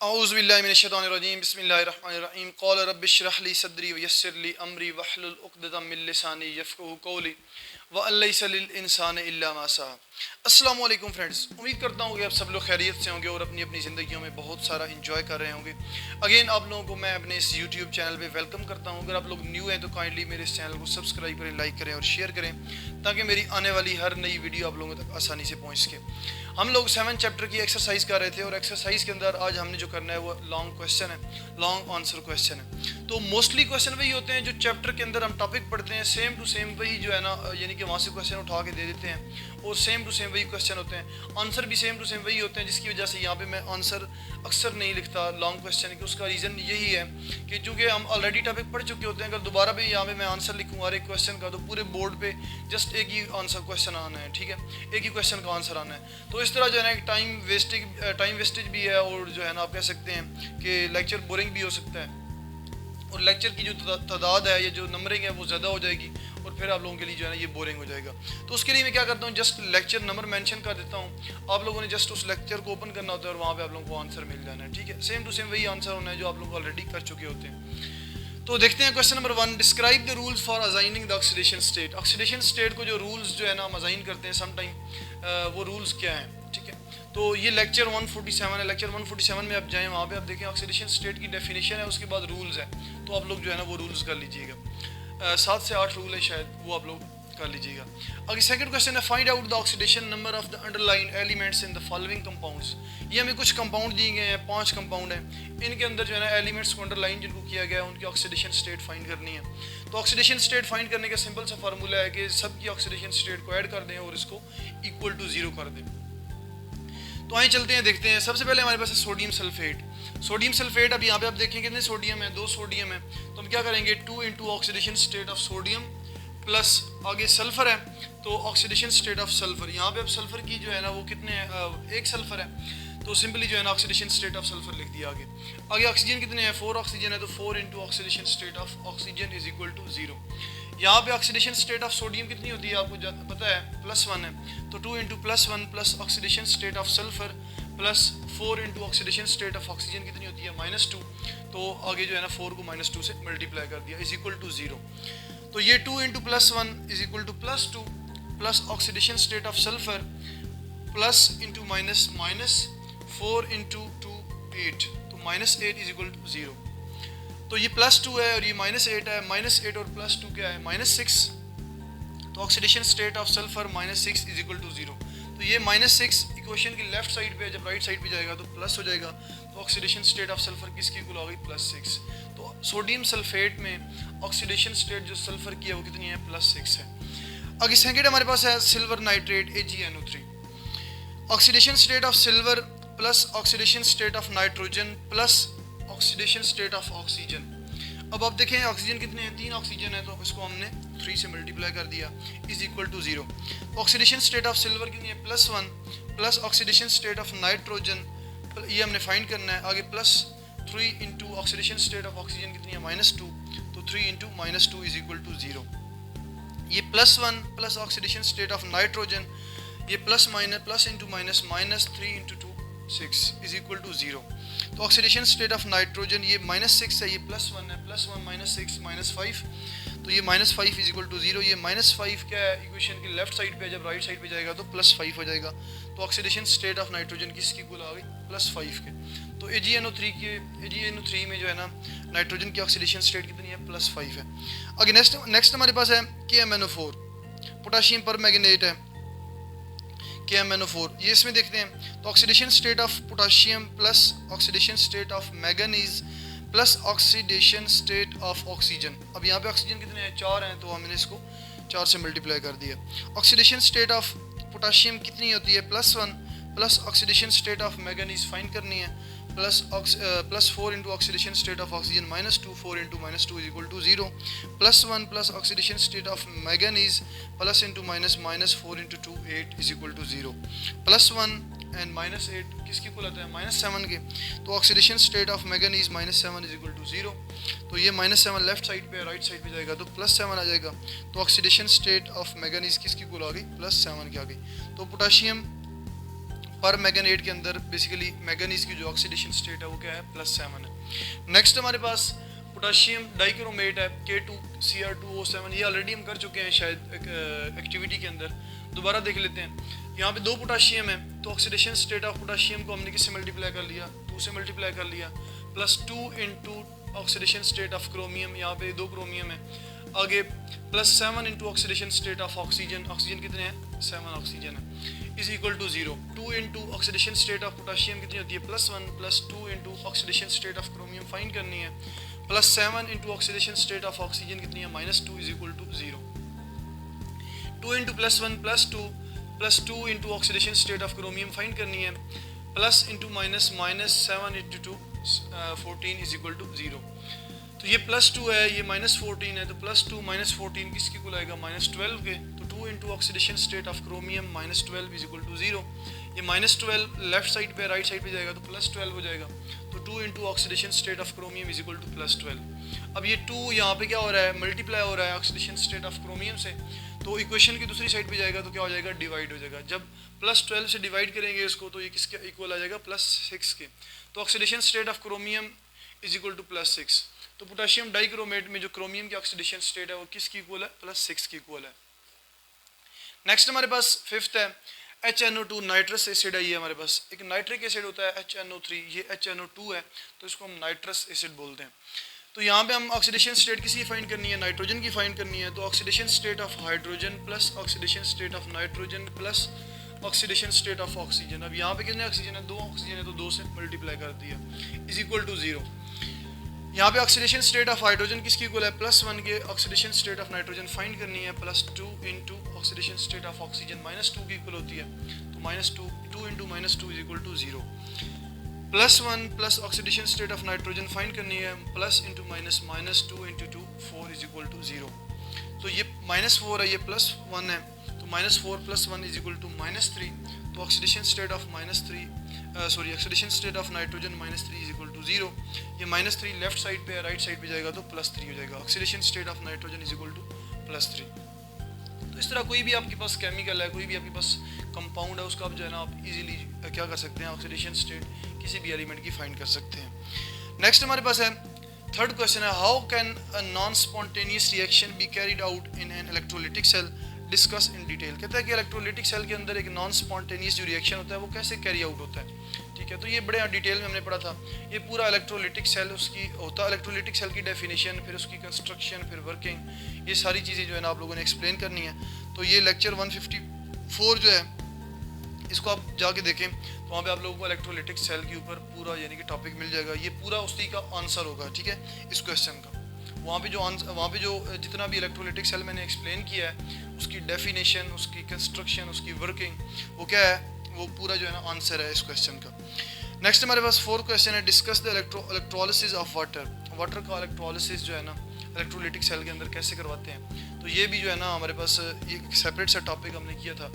औज़ुबिल्लाहि मिनश्शैतानिर्रजीम बिस्मिल्लाहिर्रहमानिर्रहीम क़ाल रब्बि इश्रह ली सदरी व यस्सिर ली अमरी वहलुल उक़दतम मिन लिसानी यफ़क़हू क़ौली व लैसा लिल इंसानि इल्ला मा सअ। अस्सलामु अलैकुम फ्रेंड्स, उम्मीद करता हूँ कि आप सब लोग खैरियत से होंगे और अपनी अपनी ज़िंदगियों में बहुत सारा इंजॉय कर रहे होंगे। अगेन आप लोगों को मैं अपने इस यूट्यूब चैनल पे वेलकम करता हूँ। अगर आप लोग न्यू हैं तो काइंडली मेरे इस चैनल को सब्सक्राइब करें, लाइक करें और शेयर करें ताकि मेरी आने वाली हर नई वीडियो आप लोगों तक आसानी से पहुँच सके। हम लोग 7 चैप्टर की एक्सरसाइज कर रहे थे और एक्सरसाइज के अंदर आज हमने जो करना है वो लॉन्ग क्वेश्चन है, लॉन्ग आंसर क्वेश्चन है। तो मोस्टली क्वेश्चन वही होते हैं जो चैप्टर के अंदर हम टॉपिक पढ़ते हैं, सेम टू सेम वही जो है ना, यानी कि वहाँ से क्वेश्चन उठा के दे देते हैं और सेम टू सेम वही क्वेश्चन होते हैं। आंसर भी सेम टू सेम वही होते हैं, जिसकी वजह से यहाँ पे मैं आंसर अक्सर नहीं लिखता लॉन्ग क्वेश्चन की। उसका रीज़न यही है कि चूँकि हम ऑलरेडी टॉपिक पढ़ चुके होते हैं, अगर दोबारा भी यहाँ पे मैं आंसर लिखूँ हर एक क्वेश्चन का तो पूरे बोर्ड पे जस्ट एक ही आंसर क्वेश्चन आना है, ठीक है, एक ही क्वेश्चन का आंसर आना है। तो इस तरह जो है ना एक टाइम वेस्टेज भी है और जो है ना आप कह सकते हैं कि लेक्चर बोरिंग भी हो सकता है और लेक्चर की जो तादाद है या जो नंबरिंग है वो ज़्यादा हो जाएगी और फिर आप लोगों के लिए जो है ना ये बोरिंग हो जाएगा। तो उसके लिए मैं क्या करता हूँ, जस्ट लेक्चर नंबर मेंशन कर देता हूँ। आप लोगों ने जस्ट उस लेक्चर को ओपन करना होता है और वहाँ पे आप लोगों को आंसर मिल जाना है, ठीक है। सेम टू सेम वही आंसर होना है जो आप लोग ऑलरेडी कर चुके होते हैं। तो देखते हैं question number 1, describe the rules for assigning the oxidation state. Oxidation state को जो रूल्स जो है ना हम अजाइन करते हैं समटाइम, वो रूल्स क्या हैं, ठीक है। तो ये लेक्चर 147 है। लेक्चर 147 में आप जाएं, वहाँ पे आप देखें ऑक्सीडेशन स्टेट की डेफिनेशन है, उसके बाद रूल्स है। तो आप लोग जो है ना वो रूल्स कर लीजिएगा। 7 से 8 रूल है शायद, वो आप लोग कर लीजिएगा। अगर सेकंड क्वेश्चन है, find out the oxidation number of the underline elements in the following compounds. ये हमें कुछ कंपाउंड दिए गए हैं, 5 कंपाउंड हैं। इनके अंदर जो है ना एलिमेंट्स को अंडरलाइन जिनको किया गया है उनकी ऑक्सीडेशन स्टेट फाइंड करनी है। तो ऑक्सीडेशन स्टेट फाइंड करने का सिंपल सा फार्मूला है कि सबकी ऑक्सीडेशन स्टेट को ऐड कर दें और इसको इक्वल टू 0 कर दें। तो आइए चलते हैं, देखते हैं। सबसे पहले हमारे पास है सोडियम सल्फेट। सोडियम सल्फेट, अब यहाँ पे आप देखें कितने सोडियम है, 2 सोडियम है। तो हम क्या करेंगे, 2 into oxidation state of sodium plus आगे सल्फर है तो ऑक्सीडेशन स्टेट ऑफ सल्फर। यहाँ पे अब सल्फर की जो है ना वो कितने एक सल्फर है तो सिंपली जो है ना ऑक्सीडेशन स्टेट ऑफ सल्फर लिख दिया। आगे ऑक्सीजन कितने हैं, 4 ऑक्सीजन है तो 4 into oxidation state of oxygen is equal to 0। यहाँ पे ऑक्सीडेशन स्टेट ऑफ सोडियम कितनी होती है आपको पता है, +1 है। तो 2 into +1 plus oxidation state of sulphur plus 4 into oxidation state of oxygen कितनी होती है, -2। तो आगे जो है ना 4 को -2 से मल्टीप्लाई कर दिया इज इक्वल टू 0। तो ये 2 into +1 is equal to +2 plus oxidation state of sulphur plus into minus 4 into 2 8, तो -8 इज इक्वल टू 0। तो ये +2 है और ये -8 है। -8 और +2 क्या है, -6। तो oxidation state of sulphur -6 is equal to 0। तो ये -6 इक्वेशन की लेफ्ट साइड पे, जब राइट साइड पे जाएगा तो प्लस हो जाएगा। तो ऑक्सीडेशन स्टेट ऑफ सल्फर किसकी इक्वल हो गई, +6। तो सोडियम सल्फेट में ऑक्सीडेशन स्टेट जो सल्फर की है वो कितनी है, +6 है। आगे सेकेंड हमारे पास है silver nitrate AgNO3। Oxidation state of silver plus oxidation state of nitrogen plus oxidation state of oxygen. अब आप देखें ऑक्सीजन कितने हैं, 3 ऑक्सीजन है तो इसको हमने 3 से मल्टीप्लाई कर दिया is equal to 0। Oxidation state of silver कितनी है, +1 plus oxidation state of nitrogen, ये हमने फाइंड करना है। आगे +3 into oxidation state of oxygen कितनी है, -2। तो 3 इंटू -2 इज इक्वल टू 0। ये +1 plus oxidation state of nitrogen, ये plus into minus 3 into 2 6 is equal to 0। तो ऑक्सीडेशन स्टेट ऑफ नाइट्रोजन ये -6 है, ये +1 है, +1 -6 -5, तो ये -5 इज इक्वल टू 0। ये -5 क्या है, इक्वेशन की लेफ्ट साइड पे, जब राइट साइड पे जाएगा तो +5 हो जाएगा। तो ऑक्सीडेशन स्टेट ऑफ नाइट्रोजन किसकी इक्वल आ गई, +5 के। तो AgNO3 में जो है ना नाइट्रोजन की ऑक्सीडेशन स्टेट कितनी है, +5 है। आगे नेक्स्ट हमारे पास है KMnO4, पोटाशियम परमैंगनेट है KMnO4। ये इसमें देखते हैं तो oxidation state of potassium plus oxidation state of manganese plus oxidation state of oxygen. अब यहाँ पे ऑक्सीजन कितने हैं, 4 हैं, तो हमने इसको 4 से मल्टीप्लाई कर दिया। ऑक्सीडेशन स्टेट ऑफ पोटाशियम कितनी होती है, +1 plus oxidation state of manganese find करनी है plus 4 into oxidation state of oxygen -2, 4 into -2 is equal to 0। +1 plus oxidation state of manganese plus into -4 into 2 8 is equal to 0। +1 and -8 किसकी equal आता है, -7 के। तो oxidation state of manganese -7 is equal to 0। तो ये -7 left side पे, right side पे जाएगा तो +7 आ जाएगा। तो ऑक्सीडेशन स्टेट ऑफ मैंगनीज किसकी इक्वल आ गई, +7 की आ गई। तो पोटाशियम पर मैंगनेट के अंदर बेसिकली मैंगनीज की जो ऑक्सीडेशन स्टेट है वो क्या है +7 है। नेक्स्ट हमारे पास पोटाशियम डाइक्रोमेट है K2Cr2O7, ये ऑलरेडी हम कर चुके हैं शायद एक्टिविटी के अंदर, दोबारा देख लेते हैं। यहाँ पे 2 पोटाशियम है तो ऑक्सीडेशन स्टेट ऑफ पोटाशियम को हमने किससे मल्टीप्लाई कर लिया, 2 से मल्टीप्लाई कर लिया, +2 into oxidation state of chromium, यहाँ पे 2 क्रोमियम है। आगे +7 into oxidation state of oxygen, oxygen कितने हैं 7 ऑक्सीजन है, is equal to 0। 2 into oxidation state of potassium कितनी होती है +1, +2 into oxidation state of chromium find करनी है, +7 into oxidation state of oxygen कितनी है -2 is equal to 0। 2 into +1 +2 into oxidation state of chromium find करनी है, plus into minus -7 into 2 14 is equal to 0। तो ये +2 है, ये -14 है, तो +2 -14 किसके इक्वल आएगा -12 के, तो 2 into oxidation state of chromium -12 is equal to 0। ये -12 लेफ्ट साइड पे राइट साइड पे जाएगा तो +12 हो जाएगा, तो 2 into oxidation state of chromium is equal to +12। अब ये 2 यहाँ पे क्या हो रहा है मल्टीप्लाई हो रहा है ऑक्सीडेशन स्टेट ऑफ क्रोमियम से, तो इक्वेशन की दूसरी साइड पे जाएगा तो क्या हो जाएगा डिवाइड हो जाएगा। जब +12 से डिवाइड करेंगे इसको तो ये किसके इक्वल आ जाएगा +6 के, तो oxidation state of chromium is equal to +6। तो पोटाशियम डाइक्रोमेट में जो क्रोमियम की ऑक्सीडेशन स्टेट है वो किसकी इक्वल है +6 की इक्वल है। नेक्स्ट हमारे पास 5th है HNO2 नाइट्रस एसिड है। ये हमारे पास एक नाइट्रिक एसिड होता है HNO3, ये HNO2 है तो इसको हम नाइट्रस एसिड बोलते हैं। तो यहाँ पे हम ऑक्सीडेशन स्टेट किसी फाइंड करनी है नाइट्रोजन की फाइंड करनी है, तो oxidation state of hydrogen plus oxidation state of nitrogen plus oxidation state of oxygen. अब यहाँ पे कितने ऑक्सीजन है 2 ऑक्सीजन है तो 2 से मल्टीप्लाई कर दिया इज इक्वल टू 0। यहाँ पे ऑक्सीडेशन स्टेट ऑफ हाइड्रोजन किसकी इक्वल है +1 के, oxidation state of nitrogen find करनी है, +2 into oxidation state of oxygen -2 की इक्वल होती है, तो -2 into -2 is equal to 0। +1 plus oxidation state of nitrogen find करनी है, plus into minus -2 into 2 4 is equal to 0। तो ये -4 है, ये +1 है, तो -4 + 1 इज इक्वल टू -3। तो oxidation state of oxidation state of nitrogen -3 is equal to 0। ये -3 लेफ्ट साइड पे है, राइट साइड पे जाएगा तो +3 हो जाएगा। Oxidation state of nitrogen is equal to +3। तो इस तरह कोई भी आपके पास केमिकल है, कोई भी आपके पास कंपाउंड है, उसका आप जो है ना आप इजीली क्या कर सकते हैं ऑक्सीडेशन स्टेट किसी भी एलिमेंट की फाइंड कर सकते हैं। नेक्स्ट हमारे पास है 3rd क्वेश्चन है how can a non spontaneous reaction be carried out in an electrolytic cell, discuss in detail. कहता है कि इलेक्ट्रोलिटिक सेल के अंदर एक नॉन स्पॉन्टेनियस जो रिएक्शन होता है वो कैसे कैरी आउट होता है, ठीक है। तो ये बड़े डिटेल में हमने पढ़ा था, ये पूरा इलेक्ट्रोलिटिक सेल उसकी होता है, इलेक्ट्रोलिटिक सेल की डेफिनेशन, फिर उसकी कंस्ट्रक्शन, फिर वर्किंग, ये सारी चीज़ें जो है ना आप लोगों ने एक्सप्लेन करनी है। तो ये लेक्चर 154 जो है इसको आप जाके देखें तो वहाँ पे आप लोगों को इलेक्ट्रोलिटिक सेल के ऊपर पूरा यानी कि टॉपिक मिल जाएगा, ये पूरा उसी का आंसर होगा, ठीक है, इस क्वेश्चन का। वहाँ पे जो जितना भी इलेक्ट्रोलिटिक सेल मैंने एक्सप्लेन किया है उसकी डेफिनेशन, उसकी कंस्ट्रक्शन, उसकी वर्किंग, वो क्या है वो पूरा जो है ना आंसर है इस क्वेश्चन का। नेक्स्ट हमारे पास 4th क्वेश्चन है discuss the electrolysis of water. Water का इलेक्ट्रोलिसिस जो है ना इलेक्ट्रोलिटिक सेल के अंदर कैसे करवाते हैं, तो ये भी जो है ना हमारे पास ये सेपरेट सा टॉपिक हमने किया था।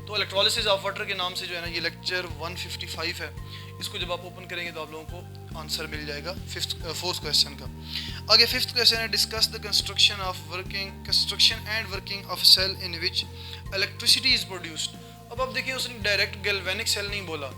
तो इलेक्ट्रोलिसिस ऑफ वाटर के नाम से जो है ना ये लेक्चर 155 है, इसको जब आप ओपन करेंगे तो आप लोगों को आंसर मिल जाएगा 4th क्वेश्चन का। आगे 5th क्वेश्चन है discuss the construction and working of cell in which electricity is produced. अब आप देखिए उसने डायरेक्ट गैल्वेनिक सेल नहीं बोला,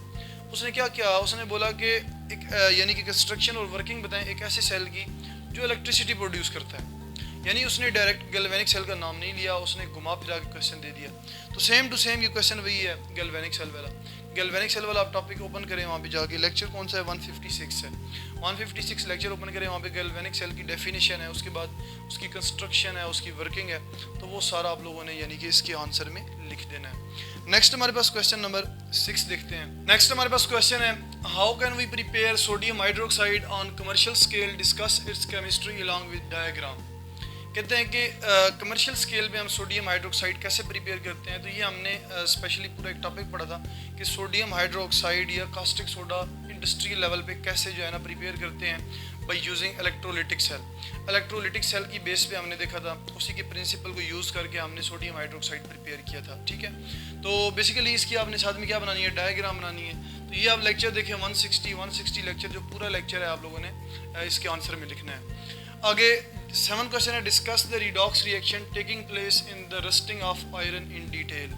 उसने क्या किया, उसने बोला कि एक यानी कि कंस्ट्रक्शन और वर्किंग बताएं एक ऐसे सेल की जो इलेक्ट्रिसिटी प्रोड्यूस करता है, यानी उसने डायरेक्ट गैल्वेनिक सेल का नाम नहीं लिया, उसने घुमा फिरा के क्वेश्चन दे दिया। तो सेम टू सेम ये क्वेश्चन वही है गैल्वेनिक सेल वाला। गैल्वेनिक सेल वाला आप टॉपिक ओपन करें, वहाँ पे जाके लेक्चर कौन सा है 156 है, 156 लेक्चर ओपन करें, वहाँ पे गैल्वेनिक सेल की डेफिनेशन है, उसके बाद उसकी कंस्ट्रक्शन है, उसकी वर्किंग है, तो वो सारा आप लोगों ने यानी कि इसके आंसर में लिख देना है। नेक्स्ट हमारे पास क्वेश्चन नंबर 6 देखते हैं। नेक्स्ट हमारे पास क्वेश्चन है how can we prepare sodium hydroxide on commercial scale, discuss its chemistry along with diagram. कहते हैं कि कमर्शियल स्केल पे हम सोडियम हाइड्रोक्साइड कैसे प्रिपेयर करते हैं, तो ये हमने स्पेशली पूरा एक टॉपिक पढ़ा था कि सोडियम हाइड्रोक्साइड या कास्टिक सोडा इंडस्ट्रियल लेवल पे कैसे जो है ना प्रिपेयर करते हैं by using electrolytic cell. Electrolytic cell की बेस पे हमने देखा था, उसी के प्रिंसिपल को यूज़ करके हमने सोडियम हाइड्रोक्साइड प्रिपेयर किया था, ठीक है। तो बेसिकली इसकी आपने साथ में क्या बनानी है, डायग्राम बनानी है। तो ये आप लेक्चर देखें 160 लेक्चर, जो पूरा लेक्चर है आप लोगों ने इसके आंसर में लिखना है। आगे 7th क्वेश्चन है discuss the redox reaction taking place in the rusting of iron in detail.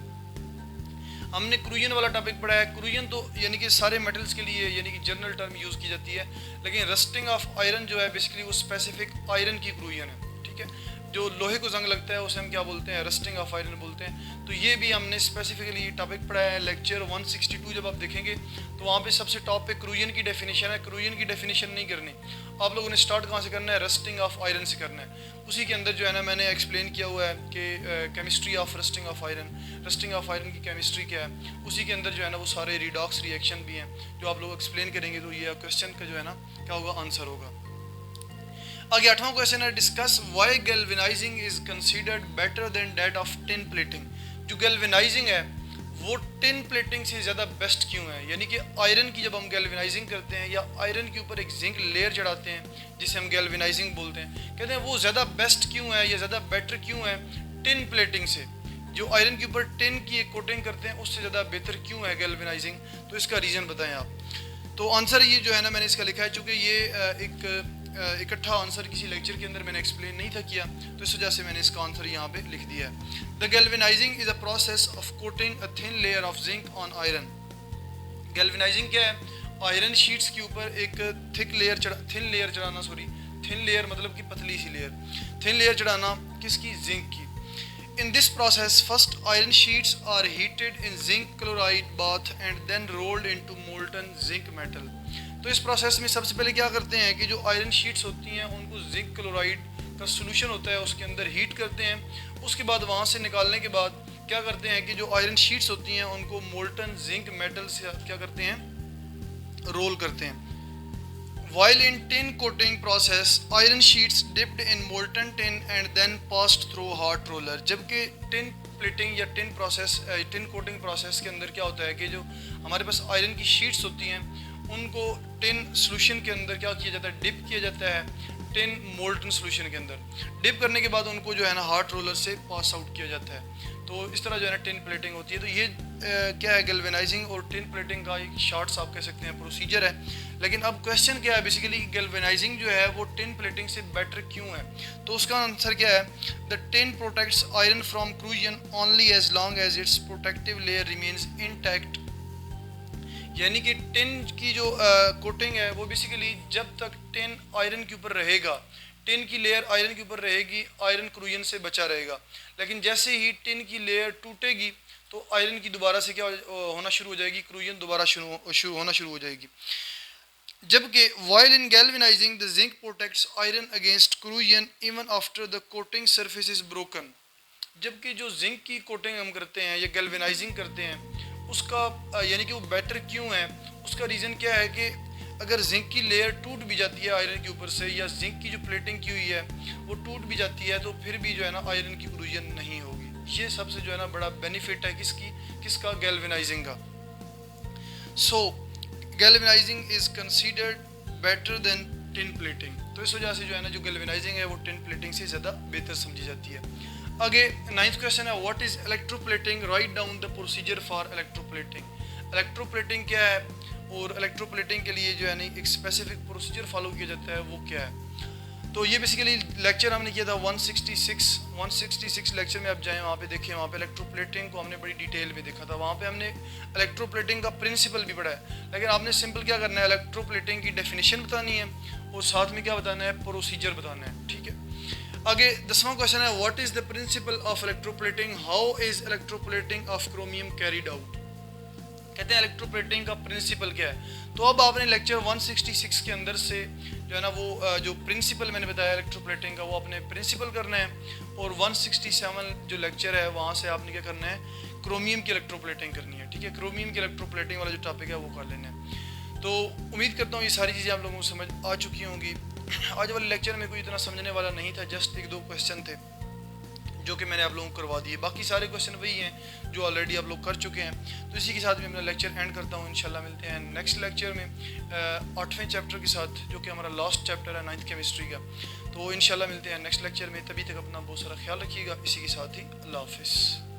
हमने क्रूजन वाला टॉपिक पढ़ा है। क्रूजन तो यानी कि सारे मेटल्स के लिए यानी कि जनरल टर्म यूज़ की जाती है, लेकिन रस्टिंग ऑफ आयरन जो है बेसिकली वो स्पेसिफिक आयरन की क्रूजन है, ठीक है। जो लोहे को जंग लगता है उसे हम क्या बोलते हैं, रस्टिंग ऑफ आयरन बोलते हैं। तो ये भी हमने स्पेसिफिकली टॉपिक पढ़ा है। लेक्चर 162 जब आप देखेंगे तो वहाँ पे सबसे टॉप पे क्रूजन की डेफिनेशन है। क्रूजन की डेफिनेशन नहीं करनी, आप लोगों ने स्टार्ट कहाँ से करना है, रस्टिंग ऑफ आयरन से करना है। उसी के अंदर जो है ना मैंने एक्सप्लेन किया हुआ है कि chemistry of rusting of iron, rusting of iron की केमिस्ट्री क्या है। उसी के अंदर जो है ना वो सारे रिडॉक्स रिएक्शन भी हैं जो आप लोग एक्सप्लेन करेंगे, तो ये क्वेश्चन का जो है ना क्या होगा, आंसर होगा। आगे 8वां क्वेश्चन है, discuss why galvanising is considered better then that of tin plating. जो गैल्वेनाइजिंग है वो टिन प्लेटिंग से ज़्यादा बेस्ट क्यों है। यानी कि आयरन की जब हम गैल्वेनाइजिंग करते हैं या आयरन के ऊपर एक जिंक लेयर चढ़ाते हैं जिसे हम गैल्वेनाइजिंग बोलते हैं, कहते हैं वो ज़्यादा बेस्ट क्यों है या ज़्यादा बेटर क्यों है टिन प्लेटिंग से। जो आयरन के ऊपर टिन की एक कोटिंग करते हैं उससे ज़्यादा बेहतर क्यों है गैल्वेनाइजिंग, तो इसका रीज़न बताएं आप। तो आंसर ये जो है ना मैंने इसका लिखा है, चूँकि ये एक इकट्ठा आंसर किसी लेक्चर के अंदर मैंने एक्सप्लेन नहीं था किया, तो इस वजह से मैंने इसका आंसर यहाँ पे लिख दिया है। The galvanising is a process of coating a thin layer of zinc on iron. Galvanising क्या है, आयरन शीट्स के ऊपर एक थिन लेयर चढ़ाना, थिन लेयर मतलब कि पतली सी लेयर, थिन लेयर चढ़ाना किसकी, जिंक की। In this process, first iron sheets are heated in zinc chloride bath and then rolled into molten zinc metal। तो इस प्रोसेस में सबसे पहले क्या करते हैं कि जो आयरन शीट्स होती हैं उनको जिंक क्लोराइड का सोल्यूशन होता है उसके अंदर हीट करते हैं। उसके बाद वहाँ से निकालने के बाद क्या करते हैं कि जो आयरन शीट्स होती हैं उनको मोल्टन जिंक मेटल से क्या करते हैं, रोल करते हैं। While in tin coating process, iron sheets dipped in molten tin and then passed through hot roller। जबकि tin प्लेटिंग या tin process, tin coating process के अंदर क्या होता है कि जो हमारे पास आयरन की शीट्स होती हैं उनको टिन सोल्यूशन के अंदर क्या किया जाता है, डिप किया जाता है टिन मोल्टन सोल्यूशन के अंदर। डिप करने के बाद उनको जो है ना हार्ट रोलर से पास आउट किया जाता है। तो इस तरह जो है ना टिन प्लेटिंग होती है। तो ये क्या है, गैल्वेनाइजिंग और टिन प्लेटिंग का एक शॉर्ट्स आप कह सकते हैं प्रोसीजर है। लेकिन अब क्वेश्चन क्या है, बेसिकली गैल्वेनाइजिंग जो है वो टिन प्लेटिंग से बेटर क्यों है। तो उसका आंसर क्या है, the tin protects iron from corrosion only as long as it's protective layer remains intact. यानी कि टिन की जो कोटिंग है वो बेसिकली जब तक टिन आयरन के ऊपर रहेगा, टिन की लेयर आयरन के ऊपर रहेगी, आयरन क्रूजन से बचा रहेगा। लेकिन जैसे ही टिन की लेयर टूटेगी तो आयरन की दोबारा से क्या होना शुरू हो जाएगी, क्रूजन दोबारा होना शुरू हो जाएगी। जबकि while in galvanizing the zinc protects iron against corrosion even after the coating surface is broken। जबकि जो जिंक की कोटिंग हम करते हैं या गैल्वेनाइजिंग करते हैं उसका यानी कि वो बेटर क्यों है, उसका रीज़न क्या है कि अगर जिंक की लेयर टूट भी जाती है आयरन के ऊपर से या जिंक की जो प्लेटिंग की हुई है वो टूट भी जाती है तो फिर भी जो है ना आयरन की क्रूजन नहीं होगी। ये सबसे जो है ना बड़ा बेनिफिट है किसका, गैल्वेनाइजिंग का। सो galvanising is considered better than tin plating. तो इस वजह से जो है ना जो गैल्वेनाइजिंग है वो टिन प्लेटिंग से ज़्यादा बेहतर समझी जाती है। आगे 9th क्वेश्चन है, what is electroplating, write down the procedure for electroplating. Electroplating क्या है और इलेक्ट्रोप्लेटिंग के लिए जो है ना एक स्पेसिफिक प्रोसीजर फॉलो किया जाता है वो क्या है। तो ये बेसिकली लेक्चर हमने किया था 166 लेक्चर में आप जाएं वहाँ पे देखें, वहाँ पे इलेक्ट्रोप्लेटिंग को हमने बड़ी डिटेल में देखा था। वहाँ पे हमने इलेक्ट्रोप्लेटिंग का प्रिंसिपल भी पढ़ा है। लेकिन आपने सिंपल क्या करना है, इलेक्ट्रोप्लेटिंग की डेफिनेशन बतानी है और साथ में क्या बताना है, प्रोसीजर बताना है, ठीक है। आगे 10वां क्वेश्चन है, what is the principle of electroplating, how is electroplating of chromium carried out. कहते हैं इलेक्ट्रोप्लेटिंग का प्रिंसिपल क्या है। तो अब आपने लेक्चर 166 के अंदर से जो है ना वो जो प्रिंसिपल मैंने बताया इलेक्ट्रोप्लेटिंग का वो आपने प्रिंसिपल करना है और 167 जो लेक्चर है वहाँ से आपने क्या करना है, क्रोमियम की इलेक्ट्रोप्लेटिंग करनी है, ठीक है। क्रोमियम की इलेक्ट्रोप्लेटिंग वाला जो टॉपिक है वो कर लेना है। तो उम्मीद करता हूँ ये सारी चीज़ें आप लोगों को समझ आ चुकी होंगी। आज वाले लेक्चर में कोई इतना समझने वाला नहीं था, जस्ट 1-2 क्वेश्चन थे जो कि मैंने आप लोगों को करवा दिए। बाकी सारे क्वेश्चन वही हैं जो ऑलरेडी आप लोग कर चुके हैं। तो इसी के साथ मैं अपना लेक्चर एंड करता हूँ। इंशाल्लाह मिलते हैं नेक्स्ट लेक्चर में 8वें चैप्टर के साथ, जो कि हमारा लास्ट चैप्टर है 9th केमिस्ट्री का। तो इंशाल्लाह मिलते हैं नेक्स्ट लेक्चर में। तभी तक अपना बहुत सारा ख्याल रखिएगा। इसी के साथ ही अल्लाह हाफिज़।